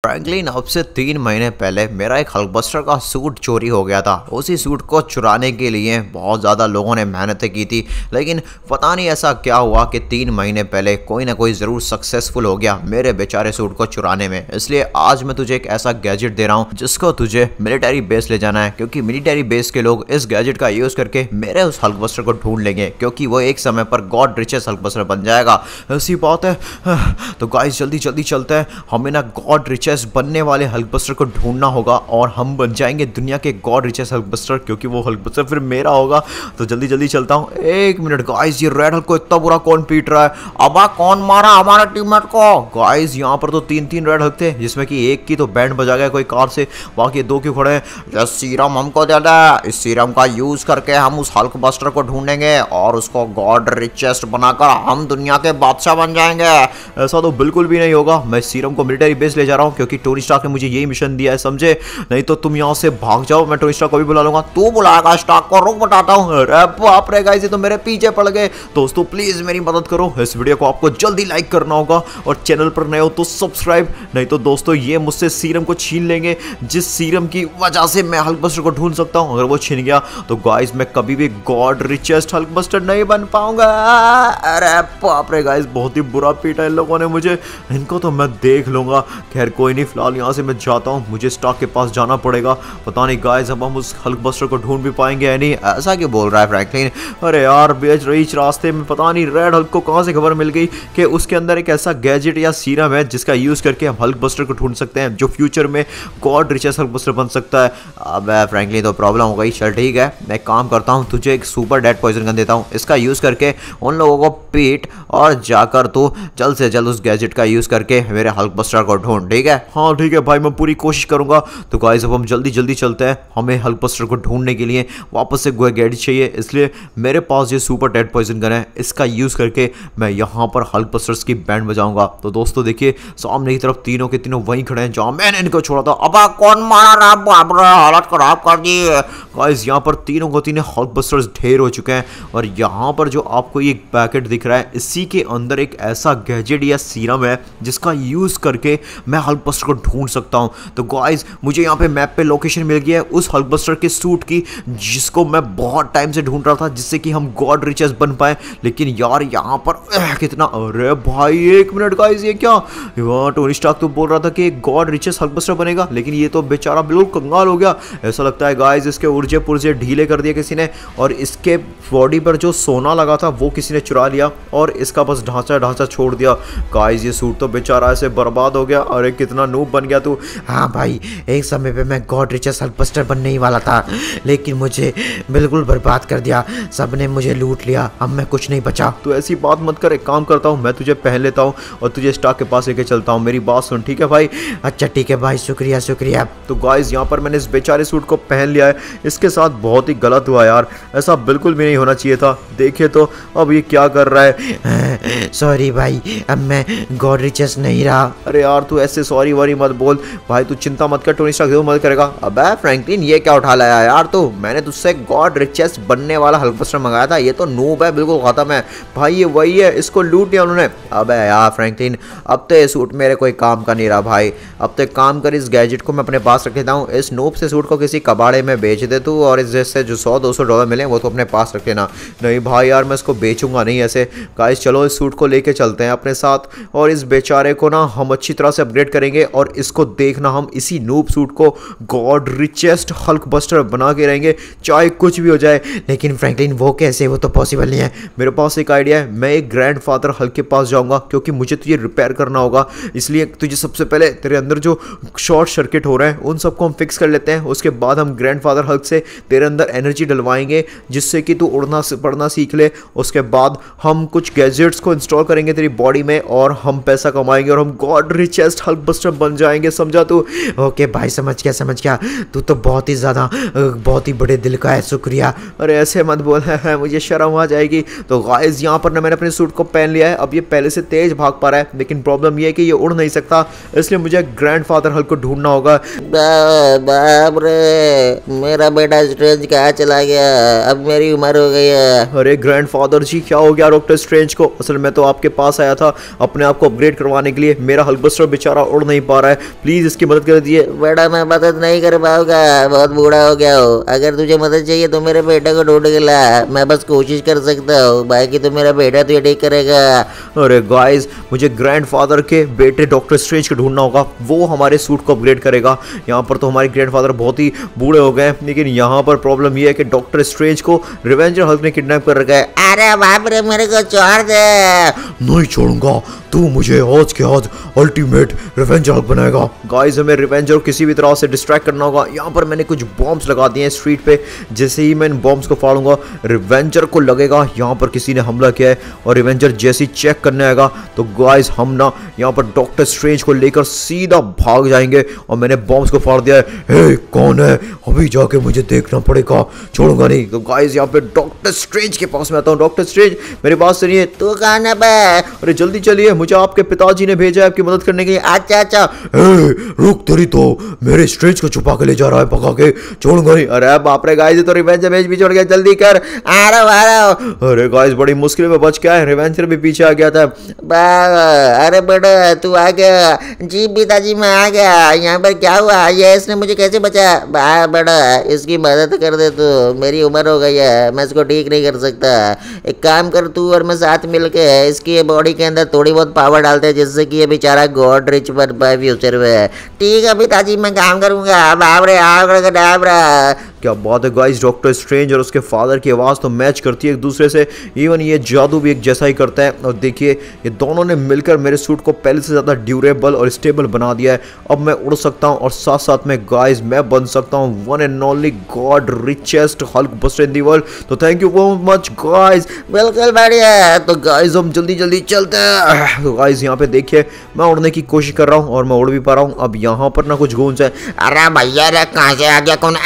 Franklin अब से 3 महीने पहले मेरा एक हल्कबस्टर का सूट चोरी हो गया था। उसी सूट को चुराने के लिए बहुत ज़्यादा लोगों ने मेहनतें की थी, लेकिन पता नहीं ऐसा क्या हुआ कि 3 महीने पहले कोई ना कोई ज़रूर सक्सेसफुल हो गया मेरे बेचारे सूट को चुराने में। इसलिए आज मैं तुझे एक ऐसा गैजेट दे रहा हूँ जिसको तुझे मिलिट्री बेस ले जाना है, क्योंकि मिलिट्री बेस के लोग इस गैजेट का यूज़ करके मेरे उस हल्कबस्टर को ढूंढ लेंगे, क्योंकि वो एक समय पर गॉड रिचेस्ट हल्कबस्टर बन जाएगा। ऐसी बात है। तो गाइस जल्दी जल्दी चलते हैं, हमें ना गॉड रिचेस्ट बनने वाले हल्कबस्टर को ढूंढना होगा और हम बन जाएंगे दुनिया के गॉड रिचेस्ट हल्कबस्टर, क्योंकि वो हल्कबस्टर फिर मेरा होगा। तो जल्दी जल्दी चलता हूँ। एक मिनट गाइस, ये रेड हल्क को इतना बुरा कौन पीट रहा है? अबा कौन मारा हमारे टीममेट को? गाइस यहाँ पर तो तीन रेड हल्क थे, जिसमें कि एक की तो बैंड बजा गया कोई कार से, बाकी दो क्यों खड़े हैं? ये सीरम हमको दे दे, इस सीरम का यूज करके हम उस हल्कबस्टर को ढूंढेंगे और उसको गॉड रिचेस्ट बनाकर हम दुनिया के बादशाह बन जाएंगे। ऐसा तो बिल्कुल भी नहीं होगा। मैं सीरम को मिलिट्री बेस ले जा रहा हूँ, क्योंकि टोनी स्टार्क ने मुझे यही मिशन दिया है, समझे? नहीं तो तुम यहाँ से भाग जाओ, मैं टोनी स्टार्क को भी बुला लूंगा। तू बुलाएगा स्टार्क को? रुक बताता हूँ। अरे बाप रे गाइस, ये तो मेरे पीछे पड़ गए। दोस्तों प्लीज मेरी मदद करो, इस वीडियो को आपको जल्दी लाइक करना होगा और चैनल पर नए हो तो सब्सक्राइब। नहीं तो दोस्तों ये मुझसे सीरम को छीन लेंगे, जिस सीरम की वजह से मैं हल्कबस्टर को ढूंढ सकता हूँ। अगर वो छीन गया तो गाइस मैं कभी भी गॉड रिचेस्ट हल्कबस्टर नहीं बन पाऊंगा। अरे बाप रे गाइस, बहुत ही बुरा पीटा इन लोगों ने मुझे, इनको तो मैं देख लूंगा। खैर कोई नहीं, फिलहाल यहाँ से मैं जाता हूँ, मुझे स्टार्क के पास जाना पड़ेगा। पता नहीं गाइस अब हम उस हल्कबस्टर को ढूंढ भी पाएंगे या नहीं। ऐसा क्यों बोल रहा है फ्रैंकलिन? अरे यार बीच रईच रास्ते में पता नहीं रेड हल्क को कहाँ से खबर मिल गई कि उसके अंदर एक ऐसा गैजेट या सीरम है जिसका यूज करके हम हल्कबस्टर को ढूंढ सकते हैं, जो फ्यूचर में गॉड रिचेस्ट हल्कबस्टर बन सकता है। अब फ्रैंकलिन तो प्रॉब्लम हो गई। चल ठीक है, मैं काम करता हूँ, तुझे एक सुपर डेड पॉइजन गन देता हूँ। इसका यूज करके उन लोगों को पीट और जाकर तू जल्द से जल्द उस गैजेट का यूज करके मेरे हल्कबस्टर को ढूंढ। ठीक है? हाँ ठीक है भाई, मैं पूरी कोशिश करूंगा। तो गाइस अब हम जल्दी जल्दी चलते हैं, हमें हल्कबस्टर को ढूंढने के लिए वापस से गैजेट चाहिए, इसलिए मेरे पास ये सुपर डेड पॉइजन गन है। इसका यूज करके मैं यहाँ पर हल्कबस्टर्स की बैंड बजाऊंगा। तो दोस्तों देखिए सामने की तरफ तीनों के तीनों वहीं खड़े हैं जहां मैंने इनको छोड़ा था। अब कौन मारा रहा? बाप रे, हालत खराब कर दी। गाइस यहाँ पर तीनों को तीनों हल्कबस्टर्स ढेर हो चुके हैं और यहाँ पर जो आपको ये पैकेट दिख रहा है, इसी के अंदर एक ऐसा गैजेट या सीरम है जिसका यूज करके मैं हल्कबस्टर को ढूंढ सकता हूं। तो गाइस मुझे यहाँ पे मैप पे लोकेशन मिल गई है उस हल्कबस्टर के सूट की, जिसको मैं बहुत टाइम से ढूंढ रहा था, जिससे कि हम गॉड रिचेस्ट बन पाए। लेकिन यार यहाँ पर कितना, अरे भाई एक मिनट गाइस, ये क्या? टोनी स्टार्क तो बोल रहा था कि गॉड रिचेस्ट हल्कबस्टर बनेगा, लेकिन ये तो बेचारा बिल्कुल कंगाल हो गया। ऐसा लगता है गाइस इसके उर्जे पुर्जे ढीले कर दिए किसी ने, और इसके बॉडी पर जो सोना लगा था वो किसी ने चुरा लिया और इसका बस ढांचा छोड़ दिया। गाइस ये सूट तो बेचारा ऐसे बर्बाद हो गया। अरे कितना नूब बन गया तू। हाँ भाई, एक समय पे मैं गॉड रिचेस्ट हल्कबस्टर बनने ही वाला था, लेकिन मुझे बिल्कुल बर्बाद कर दिया, सबने मुझे लूट लिया, अब मैं कुछ नहीं बचा। तो ऐसी बात मत कर, एक काम करता हूँ, मैं तुझे पहन लेता हूँ और तुझे स्टार्क के पास लेके चलता हूँ। मेरी बात सुन, ठीक है भाई? अच्छा ठीक है भाई, शुक्रिया शुक्रिया। तो गाइस यहाँ पर मैंने इस बेचारे सूट को पहन लिया है। इसके साथ बहुत ही गलत हुआ यार, ऐसा बिल्कुल भी नहीं होना चाहिए था। देखिए तो अब ये क्या कर रहा है। सॉरी भाई, अब मैं गॉड रिचेस्ट नहीं रहा। अरे यार तू ऐसे सॉरी वॉरी मत बोल भाई, तू चिंता मत कर, टोनी स्टार्क जरूर मदद करेगा। अबे फ्रैंकलिन ये क्या उठा लाया यार तू? मैंने तुझसे गॉड रिचेस्ट बनने वाला हल्कबस्टर मंगाया था, ये तो नूब है, बिल्कुल खत्म है भाई। ये वही है, इसको लूट लिया उन्होंने। अबे यार फ्रैंकलिन, अब तो ये सूट मेरे कोई काम का नहीं रहा भाई। अब तो एक काम कर, इस गैजेट को मैं अपने पास रख लेता हूँ, इस नूब से सूट को किसी कबाड़े में बेच दे तू, और इस जैसे जो $100-200 मिले वो तो अपने पास रख लेना। नहीं भाई यार, मैं इसको बेचूंगा नहीं ऐसे। गाइस चलो इस सूट को लेके चलते हैं अपने साथ, और इस बेचारे को ना हम अच्छी तरह से अपग्रेड करेंगे, और इसको देखना हम इसी नूब सूट को गॉड रिचेस्ट हल्कबस्टर बना के रहेंगे, चाहे कुछ भी हो जाए। लेकिन फ्रैंकलिन वो कैसे? वो तो पॉसिबल नहीं है। मेरे पास एक आइडिया है, मैं एक ग्रैंडफादर हल्क के पास जाऊंगा, क्योंकि मुझे तुझे रिपेयर करना होगा। इसलिए तुझे सबसे पहले तेरे अंदर जो शॉर्ट सर्किट हो रहे हैं उन सबको हम फिक्स कर लेते हैं। उसके बाद हम ग्रैंडफादर हल्क से तेरे अंदर एनर्जी डलवाएंगे, जिससे कि तू उड़ना पड़ना सीख ले। उसके बाद हम कुछ गैजेट्स को इंस्टॉल करेंगे तेरी बॉडी में, और हम पैसा कमाएंगे और हम गॉड रिचेस्ट हल्कबस्टर बन जाएंगे, समझा तू? ओके भाई, समझ गया। तू तो बहुत ही ज़्यादा बहुत ही बड़े दिल का है, शुक्रिया। अरे ऐसे मत बोल है, मुझे शर्म आ जाएगी। तो गाइस यहाँ पर ना मैंने अपने सूट को पहन लिया है, अब ये पहले से तेज भाग पा रहा है, लेकिन प्रॉब्लम ये है कि ये उड़ नहीं सकता, इसलिए मुझे ग्रैंडफादर हल्क को ढूंढना होगा। बाप रे, मेरा बेटा स्ट्रेंज कहाँ चला गया? अब मेरी उम्र हो गई है। अरे ग्रैंडफादर जी क्या हो गया डॉक्टर स्ट्रेंज को? असल में तो आपके पास आया था अपने आप को अपग्रेड करवाने के लिए। मेरा हल्कबस्टर बेचारा उड़ नहीं पा रहा है, प्लीज इसकी मदद कर दीजिए। बेटा मैं मदद नहीं कर पाऊंगा, बहुत बूढ़ा हो गया हो। अगर तुझे मदद चाहिए तो मेरे बेटे को ढूंढ के ला, मैं बस कोशिश कर सकता हूँ, बाकी तो मेरा बेटा तुझे ठीक करेगा। अरे गाइस, मुझे ग्रैंडफादर के बेटे डॉक्टर स्ट्रेंज को ढूंढना होगा, वो हमारे सूट को अपग्रेड करेगा। यहाँ पर तो हमारे ग्रैंडफादर बहुत ही बूढ़े हो गए हैं, लेकिन यहाँ पर प्रॉब्लम ये है कि डॉक्टर स्ट्रेंज को रिवेंजर हल्क ने किडनैप कर रखा है। अरे बाप रे, मेरे को छोड़ दे। नहीं छोड़ूंगा, तू मुझे आज के आज अल्टीमेट रिवेंजर हल्क बनाएगा। गाइस, हमें रिवेंजर को किसी भी तरह से डिस्ट्रैक्ट करना होगा। यहाँ पर मैंने कुछ बॉम्ब्स लगा दिए हैं स्ट्रीट पे, जैसे ही मैं इन बॉम्ब्स को फाड़ूंगा रिवेंजर को लगेगा यहाँ पर किसी ने हमला किया है, और रिवेंजर जैसे ही चेक करने आएगा तो गाइस हम ना यहाँ पर डॉक्टर स्ट्रेंज को लेकर सीधा भाग जाएंगे। और मैंने बॉम्ब्स को फाड़ दिया है। हे कौन है, अभी जाके मुझे देखना पड़ेगा, छोड़ूंगा नहीं। तो गाइस यहाँ पे डॉक्टर स्ट्रेंज के पास में आता हूँ। डॉक्टर स्ट्रेंज, मेरी बात सुनिए। तू कहाँ है बे? अरे जल्दी चलिए, मुझे आपके पिताजी ने भेजा है आपकी मदद करने के लिए। अच्छा अच्छा। हे रुक, तेरी तो मेरे स्ट्रेंज को छुपा के ले जा रहा है भगा के, छोड़ूंगा नहीं। अरे बाप रे गाइस, तो रिवेंजर भी छोड़ गया, जल्दी कर। आ रहा हूँ। अरे गाइस, बड़ी मुश्किल में बच गया है, रिवेंजर भी पीछे आ गया था। अरे बेटा तू आ गया? जी पिताजी मैं आ गया। यहाँ पर क्या हुआ? ये इसने मुझे कैसे बचाया? बेटा इसकी मदद कर दे तू, मेरी उम्र हो गई है, मैं इसको ठीक नहीं कर सकता। एक काम कर, तू और मैं साथ मिलके इसकी बॉडी के अंदर थोड़ी बहुत पावर डालते हैं, जिससे कि ये बेचारा गॉड रिच बन पाए फ्यूचर में। ठीक है पिताजी, मैं काम करूंगा। बाप रे क्या बात है गाइस, डॉक्टर स्ट्रेंज और उसके फादर की आवाज़ तो मैच करती है एक दूसरे से, इवन ये जादू भी एक जैसा ही करता है। और देखिए, ये दोनों ने मिलकर मेरे सूट को पहले से ज़्यादा ड्यूरेबल और स्टेबल बना दिया है। अब मैं उड़ सकता हूँ, और साथ साथ में गाइस मैं बन सकता हूँ one and only god richest Hulk buster in the world. तो thank you very much guys. बिल्कुल बढ़िया। तो गाइस हम जल्दी जल्दी चलते हैं। तो गाइस यहाँ पे देखिए, मैं उड़ने की कोशिश कर रहा हूँ और मैं उड़ भी पा रहा हूँ। अब यहाँ पर ना कुछ गूंज है। अरे भैया रे, कहाँ से आ गया? कौन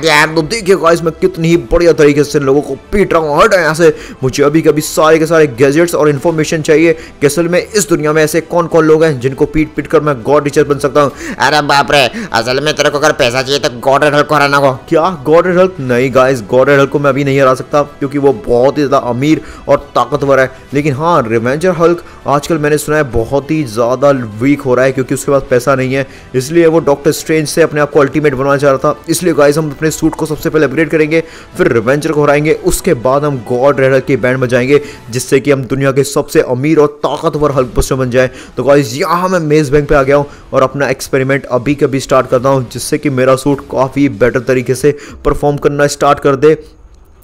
तो देखिए गाइस, मैं कितनी ही बढ़िया तरीके से लोगों को पीट रहा हूँ। हट यहाँ से, मुझे अभी कभी सारे के सारे गैजेट्स और इन्फॉर्मेशन चाहिए कि असल में इस दुनिया में ऐसे कौन कौन लोग हैं जिनको पीट पीट कर मैं गॉड टीचर बन सकता हूँ। अरे बाप रे, असल में तेरे को अगर पैसा चाहिए तो गॉड हल्क को हराना को। क्या गॉड हल्क? नहीं गाइस, गॉड हल्क को मैं अभी नहीं हरा सकता, क्योंकि वो बहुत ही ज़्यादा अमीर और ताकतवर है। लेकिन हाँ, रिवेंजर हल्क आजकल मैंने सुना है बहुत ही ज़्यादा वीक हो रहा है, क्योंकि उसके पास पैसा नहीं है, इसलिए वो डॉक्टर स्ट्रेंज से अपने आप को अल्टीमेट बनवाना चाह रहा था। इसलिए गाइस हम अपने सूट को सबसे पहले अपग्रेड करेंगे, फिर रिवेंजर को हराएंगे, उसके बाद हम गॉड रेडर की बैंड बजाएंगे, जिससे कि हम दुनिया के सबसे अमीर और ताकतवर हल्क बस्टर बन जाए। तो गाइस यहाँ मैं मेज बैंक पे आ गया हूँ और अपना एक्सपेरिमेंट अभी कभी स्टार्ट करता हूँ, जिससे कि मेरा सूट काफ़ी बेटर तरीके से परफॉर्म करना स्टार्ट कर दे।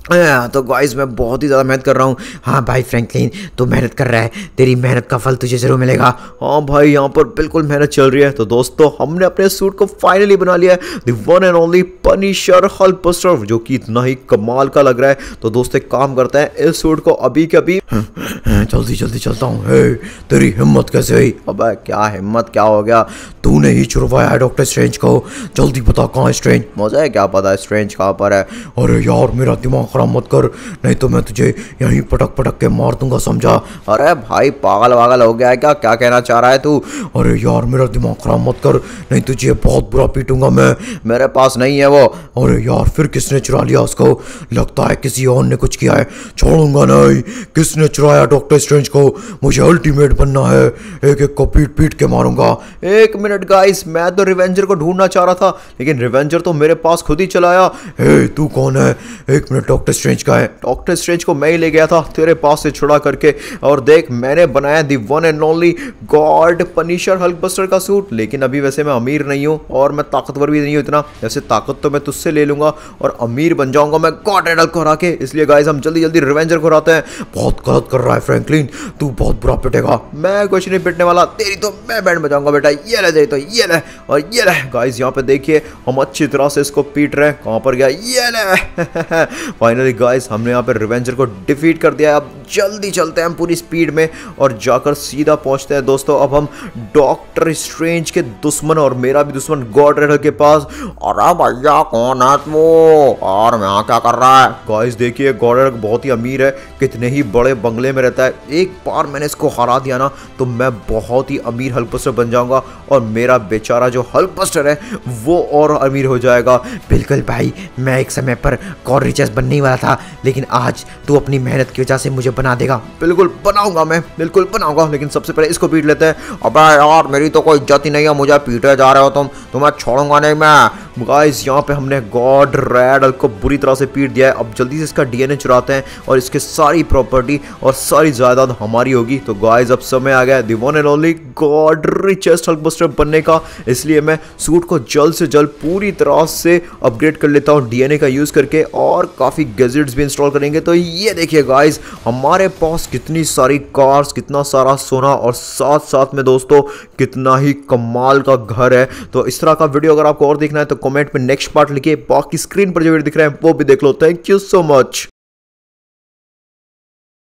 तो गाइस मैं बहुत ही ज़्यादा मेहनत कर रहा हूँ। हाँ भाई फ्रैंकलिन, तू मेहनत कर रहा है, तेरी मेहनत का फल तुझे जरूर मिलेगा। हाँ भाई, यहाँ पर बिल्कुल मेहनत चल रही है। तो दोस्तों, हमने अपने सूट को फाइनली बना लिया है, the one and only Punisher Hulk buster, जो कि इतना ही कमाल का लग रहा है। तो दोस्तों एक काम करते हैं, इस सूट को अभी कभी जल्दी जल्दी चलता हूँ। हे तेरी हिम्मत कैसे हुई? अबे क्या हिम्मत, क्या हो गया? तूने ही छुड़वाया है डॉक्टर स्ट्रेंज को, जल्दी बता कहाँ है स्ट्रेंज? मुझे क्या पता है स्ट्रेंज कहाँ पर है। अरे यार मेरा दिमाग खराब मत कर, नहीं तो मैं तुझे यहीं पटक पटक के मार दूंगा, समझा? अरे भाई पागल वागल हो गया है क्या? क्या कहना चाह रहा है तू? अरे यार मेरा दिमाग खराब मत कर, नहीं तुझे बहुत बुरा पीटूंगा मैं। मेरे पास नहीं है वो। अरे यार फिर किसने चुरा लिया उसको? लगता है किसी और ने कुछ किया है, छोड़ूंगा नहीं। किसने चुराया डॉक्टर स्ट्रेंज को? मुझे अल्टीमेट बनना है, एक एक को पीट पीट के मारूंगा। एक मिनट गाइस, मैं तो रिवेंजर को ढूंढना चाह रहा था, लेकिन रिवेंजर तो मेरे पास खुद ही चला आया। हे तू कौन है? एक मिनट, डॉक्टर स्ट्रेंज का है? डॉक्टर स्ट्रेंज को मैं ही ले गया था तेरे पास से छुड़ा करके, और देख मैंने बनाया the one and only god punisher Hulk buster का सूट। लेकिन अभी वैसे मैं अमीर नहीं हूँ और मैं ताकतवर भी नहीं हूँ इतना, जैसे ताकत तो मैं तुझसे ले लूंगा और अमीर बन जाऊंगा मैं गॉड रेडर को हरा के। इसलिए गाइस हम जल्दी जल्दी रिवेंजर को हराते हैं। बहुत गलत कर रहा है फ्रैंकलिन, तू बहुत बुरा पिटेगा। मैं कुछ नहीं पिटने वाला, तेरी तो मैं बैंड बजाऊंगा बेटा। ये ले, तो ये ले और ये ले। गाइस यहाँ पे देखिए, हम अच्छी तरह से इसको पीट रहे हैं। कहाँ पर गया? ये ले। फाइनली गाइस हमने यहाँ पे रिवेंजर को डिफीट कर दिया। अब जल्दी चलते हैं हम पूरी स्पीड में और जाकर सीधा पहुंचते हैं दोस्तों अब हम डॉक्टर स्ट्रेंज के दुश्मन और मेरा भी दुश्मन गॉड रेडर के पास। अरे भैया कौन है तू और यहाँ क्या कर रहा है? गाइस देखिए, गॉड रेडर बहुत ही अमीर है, कितने ही बड़े बंगले में रहता है। एक बार मैंने इसको हरा दिया ना तो मैं बहुत ही अमीर हल्क बस्टर बन जाऊंगा और मेरा बेचारा जो हल्क बस्टर है वो और अमीर हो जाएगा। बिल्कुल भाई, मैं एक समय पर गॉड रिचेस बनने वाला था, लेकिन आज तू अपनी मेहनत की वजह से मुझे बना देगा। बिल्कुल बनाऊंगा, मैं बिल्कुल बनाऊंगा, लेकिन सबसे पहले इसको पीट लेते हैं। अबे यार मेरी तो कोई इज्जत ही नहीं है, मुझे पीटे जा रहे हो तुम, तुम्हें छोड़ूंगा नहीं मैं। गाइस यहाँ पे हमने गॉड रैड को बुरी तरह से पीट दिया है। अब जल्दी से इसका डीएनए चुराते हैं और इसके सारी प्रॉपर्टी और सारी जायदाद हमारी होगी। तो गाइस अब समय आ गया the one and only god richest Hulkbuster बनने का, इसलिए मैं सूट को जल्द से जल्द पूरी तरह से अपग्रेड कर लेता हूँ डीएनए का यूज करके, और काफी गैजेट्स भी इंस्टॉल करेंगे। तो ये देखिए गाइस हमारे पास कितनी सारी कार्स, कितना सारा सोना और साथ साथ में दोस्तों कितना ही कमाल का घर है। तो इस तरह का वीडियो अगर आपको और देखना है तो कमेंट में नेक्स्ट पार्ट लिखिए, बाकी स्क्रीन पर जो वीडियो दिख रहा है वो भी देख लो। Thank you so much.